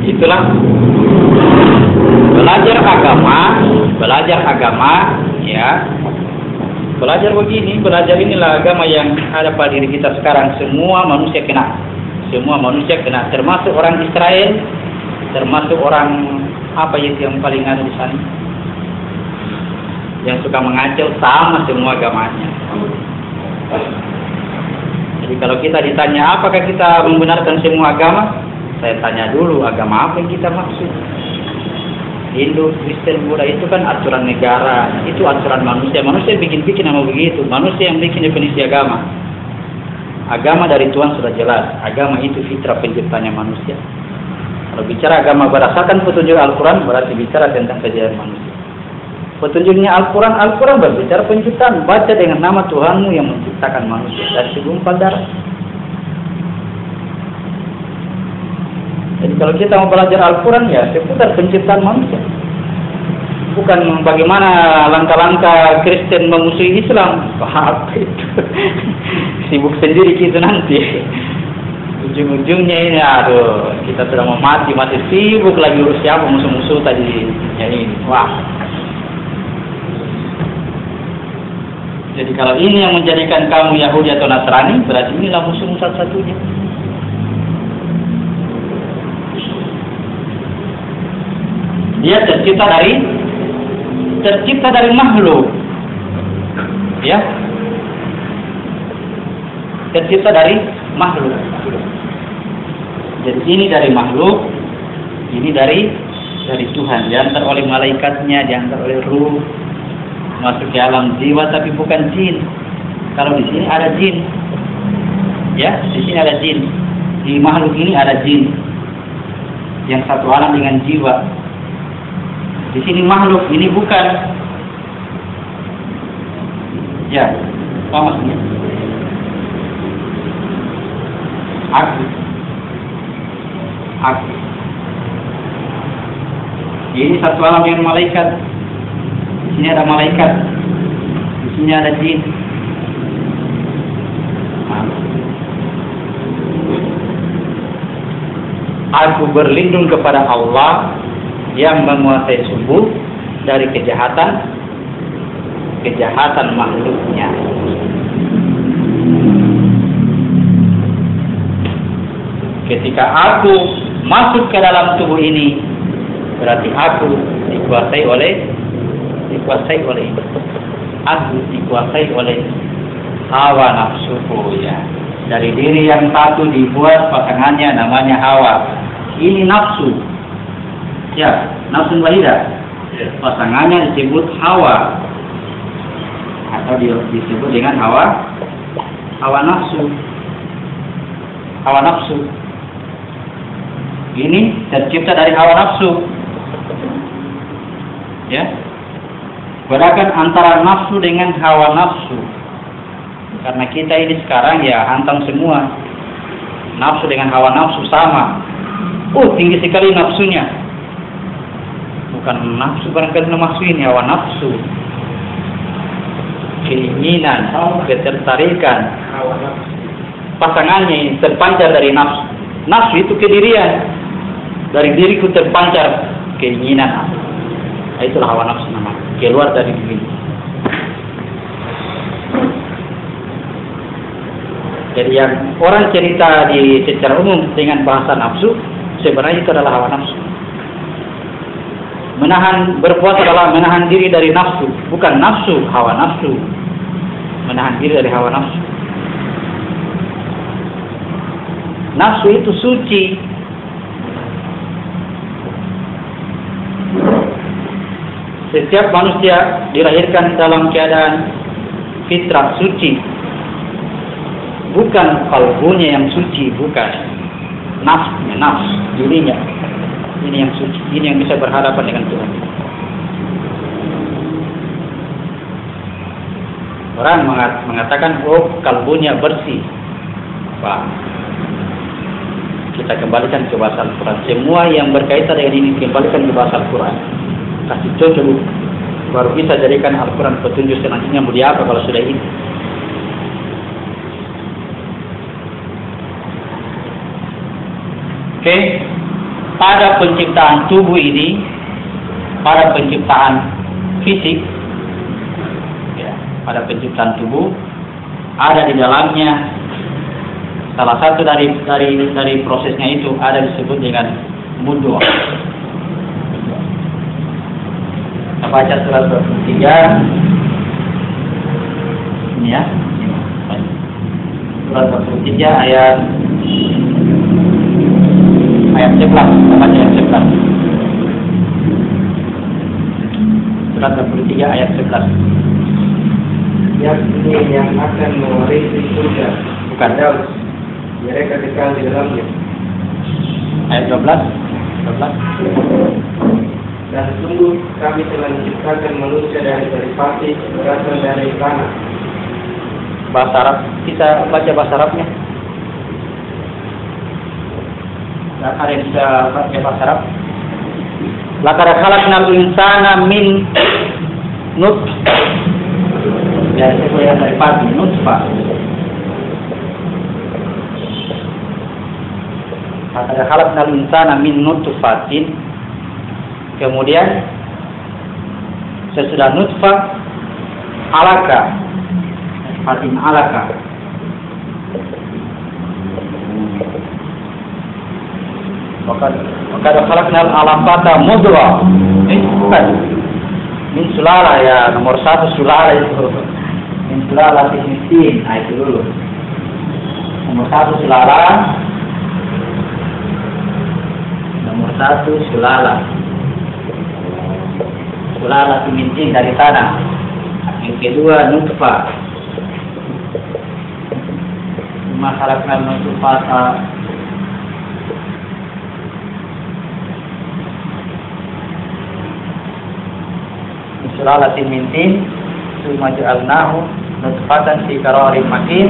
Itulah belajar agama, ya. Belajar begini, belajar inilah agama yang ada pada diri kita sekarang. Semua manusia kena, termasuk orang Israel, termasuk orang apa yang paling ada di sana, yang suka mengacau, sama semua agamanya. Jadi kalau kita ditanya apakah kita membenarkan semua agama, saya tanya dulu agama apa yang kita maksud. Hindu, Kristen, Buddha itu kan aturan negara, itu aturan manusia. Manusia bikin-bikin nama begitu. Manusia yang bikin definisi agama. Agama dari Tuhan sudah jelas. Agama itu fitrah penciptanya manusia. Kalau bicara agama berdasarkan petunjuk Al-Quran, berarti bicara tentang kejayaan manusia. Petunjuknya Al-Quran berbicara penciptaan. Baca dengan nama Tuhanmu yang menciptakan manusia dari segumpal darah. Jadi kalau kita mau belajar Al-Quran, ya seputar penciptaan manusia. Bukan bagaimana langkah-langkah Kristen memusuhi Islam. Apa itu? Sibuk sendiri kita nanti. Ujung-ujungnya ini, aduh, kita sudah mau mati, masih sibuk lagi urus siapa musuh-musuh tadi. Ya ini, wah. Jadi kalau ini yang menjadikan kamu Yahudi atau Nasrani, berarti inilah musuh satu-satunya. Dia tercipta dari makhluk, ya, tercipta dari makhluk. Jadi ini dari makhluk, ini dari Tuhan. Diantar oleh malaikatnya, diantar oleh ruh, masuk ke alam jiwa, tapi bukan jin. Kalau di sini ada jin, ya, di sini ada jin. Di makhluk ini ada jin, yang satu alam dengan jiwa. Di sini makhluk, ini bukan. Ya, apa maksudnya? Aku. Ini satu alam dengan malaikat. Di sini ada malaikat. Di sini ada jin. Aku berlindung kepada Allah yang menguasai subuh dari kejahatan makhluknya. Ketika aku masuk ke dalam tubuh ini, berarti aku dikuasai oleh hawa nafsuku, ya. Dari diri yang satu dibuat pasangannya namanya Hawa. Ini nafsu. Ya, nafsu wahidah. Pasangannya disebut Hawa, atau disebut dengan hawa nafsu. Ini tercipta dari hawa nafsu. Ya. Bedakan antara nafsu dengan hawa nafsu. Karena kita ini sekarang ya hantam semua. Nafsu dengan hawa nafsu sama. Tinggi sekali nafsunya. Bukan nafsu, barangkali nafsu ini hawa nafsu. Keinginan, ketertarikan. Pasangannya terpancar dari nafsu. Nafsu itu kedirian. Dari diriku terpancar keinginan. Itulah hawa nafsu namanya. Keluar dari diri. Jadi yang orang cerita secara umum dengan bahasa nafsu, sebenarnya itu adalah hawa nafsu. Berpuasa adalah menahan diri dari nafsu, bukan nafsu, hawa nafsu. Menahan diri dari hawa nafsu. Nafsu itu suci. Setiap manusia dilahirkan dalam keadaan fitrah suci. Bukan kalbunya yang suci, bukan. Nafsu, dirinya. Ini yang suci, ini yang bisa berhadapan dengan Tuhan. Orang mengatakan, kalbunya bersih. Wah, kita kembalikan ke bahasa Al-Quran. Semua yang berkaitan dengan ini kembalikan ke bahasa Al-Quran. Kasih cocok, baru bisa jadikan Al-Quran petunjuk selanjutnya mau diapa kalau sudah ini. Oke. pada penciptaan tubuh ini, pada penciptaan fisik, ya, pada penciptaan tubuh ada di dalamnya salah satu dari prosesnya itu ada disebut dengan mudghah. Kita baca surat 23 ini ya. Surat 23 ayat 11. Kita baca ayat 11. Surat 23 ayat 11. Yakni yang akan mewarisi surga. Bukan. Mereka kekal di dalamnya. Ayat 12. Dan sungguh kami telah menciptakan manusia dari saripati berasal dari tanah. Bahasa Arab, kita baca bahasa Arabnya. Ada yang bisa baca bahasa Arab? Laqad khalaqnal insana min nutfah. Dari sebuah saripati, nutfah. Laqad khalaqnal insana min nutfatin. Kemudian sesudah nutfah alaka, fatin alaka. Wakad khalaqnal alaqata mudghah. Bukan. Min sulala ya, nomor 1 sulala itu. Min sulala fitin, itu dulu. Nomor 1 sulala. Nomor 1 sulala. Sulala min dari tanah. Yang kedua nutfah. Masalahkan nutfah sulalatin min tin, summa ja'alnahu nutfatan fi qararin makin,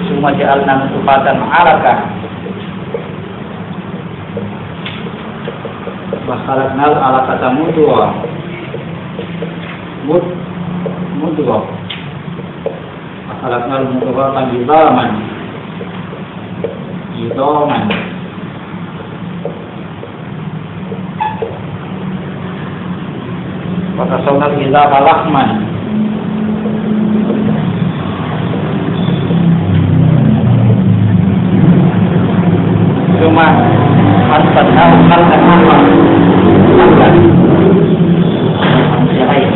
summa ja'alna nutfatan 'alaqah. Wa khalaqnal 'alaqata mudghah. Mudghah. Wa khalaqnal mudghata idhaman. Wakasonal izama lahman. Cuma anfatnahu khalqan akhar. Manusia lain.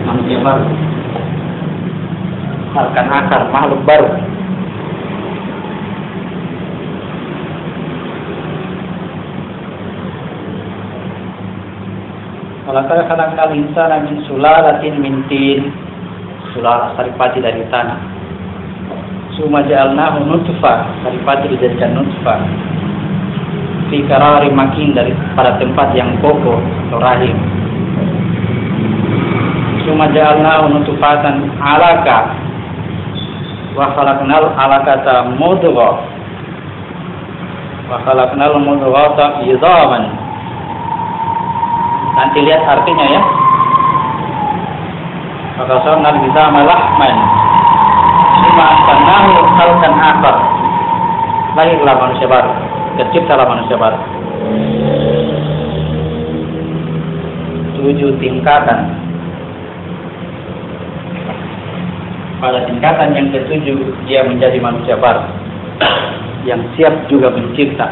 Manusia baru. Khalqan akhar, makhluk baru. Walaqad khalaqnal insana min sulalatin min tin. Sulala saripati dari tanah. Summa ja'alnahu nutfah, saripati dijadikan nutfah. Fi qararin makin, dari pada tempat yang kokoh atau rahim. Summa ja'alnahu nutfatan 'alaqah. Wa khalaqnal 'alaqata mudghah. Wa khalaqnal mudghata idhaman. Nanti lihat artinya ya. Fakasarnal izama lahman. Summa ansha'nahu khalqan akhar. Lahirlah manusia baru. Terciptalah manusia baru. 7 tingkatan. Pada tingkatan yang ke-7 dia menjadi manusia baru yang siap juga mencipta.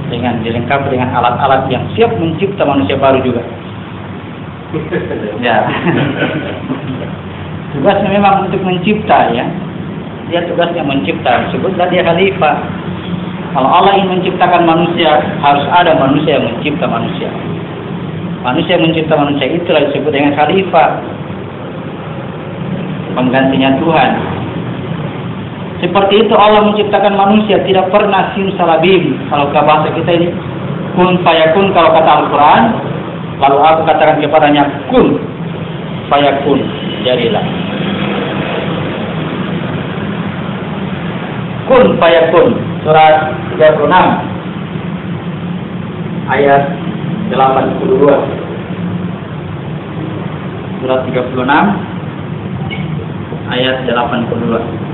Dengan dilengkapi dengan alat-alat yang siap mencipta manusia baru juga. Ya. Tugasnya memang untuk mencipta ya. Dia tugasnya mencipta. Sebutlah dia khalifah. Kalau Allah ingin menciptakan manusia, harus ada manusia yang mencipta manusia. Manusia yang mencipta manusia itulah disebut dengan khalifah. Penggantinya Tuhan. Seperti itu Allah menciptakan manusia, tidak pernah simsalabim. Kalau ke bahasa kita ini kun fayakun, kalau kata Al-Quran, lalu aku katakan kepadanya kun fayakun, jadilah. Kun fayakun, surat 36 ayat 82. Surat 36 ayat 82.